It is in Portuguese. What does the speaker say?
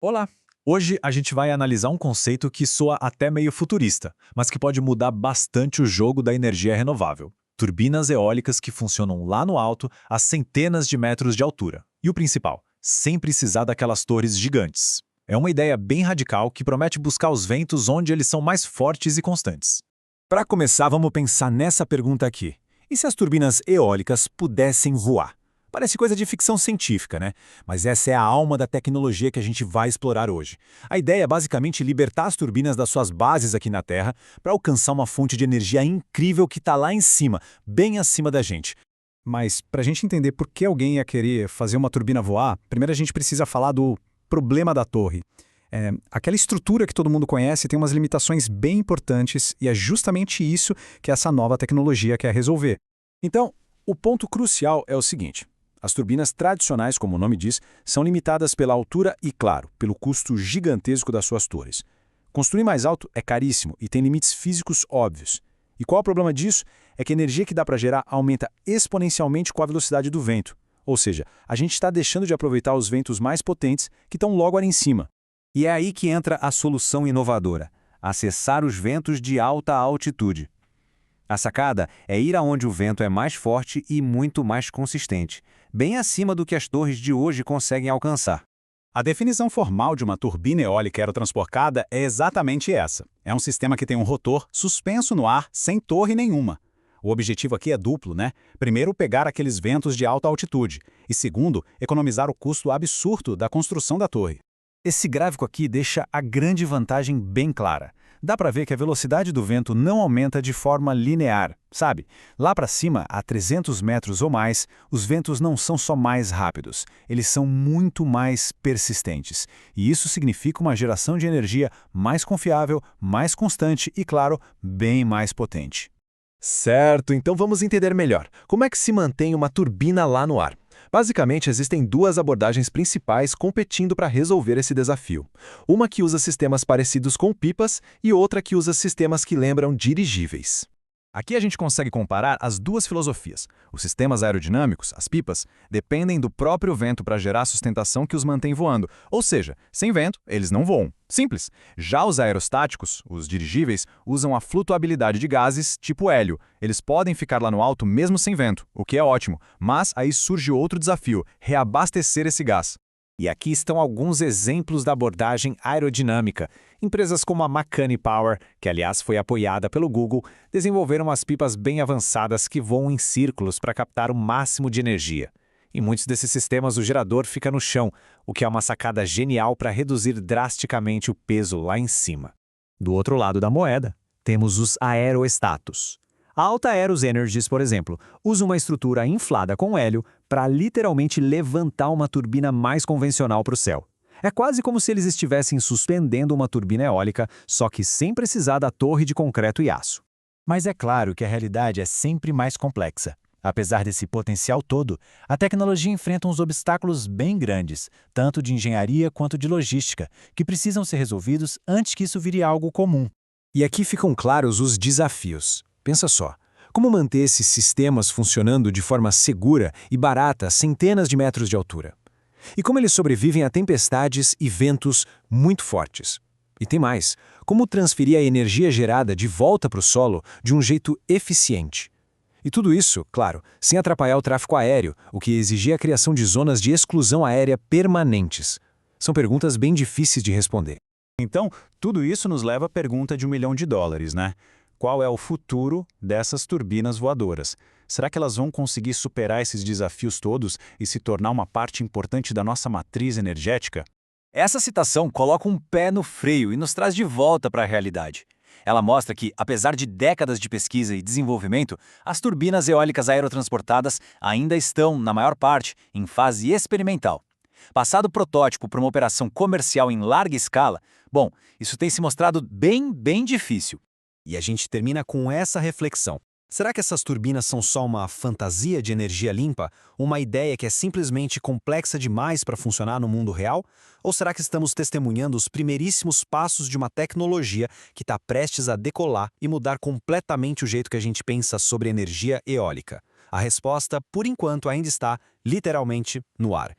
Olá! Hoje a gente vai analisar um conceito que soa até meio futurista, mas que pode mudar bastante o jogo da energia renovável. Turbinas eólicas que funcionam lá no alto, a centenas de metros de altura. E o principal, sem precisar daquelas torres gigantes. É uma ideia bem radical que promete buscar os ventos onde eles são mais fortes e constantes. Para começar, vamos pensar nessa pergunta aqui. E se as turbinas eólicas pudessem voar? Parece coisa de ficção científica, né? Mas essa é a alma da tecnologia que a gente vai explorar hoje. A ideia é basicamente libertar as turbinas das suas bases aqui na Terra para alcançar uma fonte de energia incrível que está lá em cima, bem acima da gente. Mas para a gente entender por que alguém ia querer fazer uma turbina voar, primeiro a gente precisa falar do problema da torre. Aquela estrutura que todo mundo conhece tem umas limitações bem importantes e é justamente isso que essa nova tecnologia quer resolver. Então, o ponto crucial é o seguinte. As turbinas tradicionais, como o nome diz, são limitadas pela altura e, claro, pelo custo gigantesco das suas torres. Construir mais alto é caríssimo e tem limites físicos óbvios. E qual é o problema disso? É que a energia que dá para gerar aumenta exponencialmente com a velocidade do vento. Ou seja, a gente está deixando de aproveitar os ventos mais potentes que estão logo ali em cima. E é aí que entra a solução inovadora: acessar os ventos de alta altitude. A sacada é ir aonde o vento é mais forte e muito mais consistente, bem acima do que as torres de hoje conseguem alcançar. A definição formal de uma turbina eólica aerotransportada é exatamente essa. É um sistema que tem um rotor suspenso no ar sem torre nenhuma. O objetivo aqui é duplo, né? Primeiro, pegar aqueles ventos de alta altitude e, segundo, economizar o custo absurdo da construção da torre. Esse gráfico aqui deixa a grande vantagem bem clara. Dá para ver que a velocidade do vento não aumenta de forma linear, sabe? Lá para cima, a 300 metros ou mais, os ventos não são só mais rápidos, eles são muito mais persistentes. E isso significa uma geração de energia mais confiável, mais constante e, claro, bem mais potente. Certo, então vamos entender melhor. Como é que se mantém uma turbina lá no ar? Basicamente, existem duas abordagens principais competindo para resolver esse desafio. Uma que usa sistemas parecidos com pipas e outra que usa sistemas que lembram dirigíveis. Aqui a gente consegue comparar as duas filosofias. Os sistemas aerodinâmicos, as pipas, dependem do próprio vento para gerar a sustentação que os mantém voando, ou seja, sem vento, eles não voam. Simples. Já os aerostáticos, os dirigíveis, usam a flutuabilidade de gases tipo hélio. Eles podem ficar lá no alto mesmo sem vento, o que é ótimo, mas aí surge outro desafio: reabastecer esse gás. E aqui estão alguns exemplos da abordagem aerodinâmica. Empresas como a Makani Power, que aliás foi apoiada pelo Google, desenvolveram umas pipas bem avançadas que voam em círculos para captar o máximo de energia. Em muitos desses sistemas o gerador fica no chão, o que é uma sacada genial para reduzir drasticamente o peso lá em cima. Do outro lado da moeda, temos os aerostatos. A Alta Aeros Energies, por exemplo, usa uma estrutura inflada com hélio para literalmente levantar uma turbina mais convencional para o céu. É quase como se eles estivessem suspendendo uma turbina eólica, só que sem precisar da torre de concreto e aço. Mas é claro que a realidade é sempre mais complexa. Apesar desse potencial todo, a tecnologia enfrenta uns obstáculos bem grandes, tanto de engenharia quanto de logística, que precisam ser resolvidos antes que isso vire algo comum. E aqui ficam claros os desafios. Pensa só, como manter esses sistemas funcionando de forma segura e barata a centenas de metros de altura? E como eles sobrevivem a tempestades e ventos muito fortes? E tem mais, como transferir a energia gerada de volta para o solo de um jeito eficiente? E tudo isso, claro, sem atrapalhar o tráfego aéreo, o que exigia a criação de zonas de exclusão aérea permanentes. São perguntas bem difíceis de responder. Então, tudo isso nos leva à pergunta de $1 milhão, né? Qual é o futuro dessas turbinas voadoras? Será que elas vão conseguir superar esses desafios todos e se tornar uma parte importante da nossa matriz energética? Essa citação coloca um pé no freio e nos traz de volta para a realidade. Ela mostra que, apesar de décadas de pesquisa e desenvolvimento, as turbinas eólicas aerotransportadas ainda estão, na maior parte, em fase experimental. Passado o protótipo para uma operação comercial em larga escala, bom, isso tem se mostrado bem difícil. E a gente termina com essa reflexão. Será que essas turbinas são só uma fantasia de energia limpa? Uma ideia que é simplesmente complexa demais para funcionar no mundo real? Ou será que estamos testemunhando os primeiríssimos passos de uma tecnologia que está prestes a decolar e mudar completamente o jeito que a gente pensa sobre energia eólica? A resposta, por enquanto, ainda está, literalmente, no ar.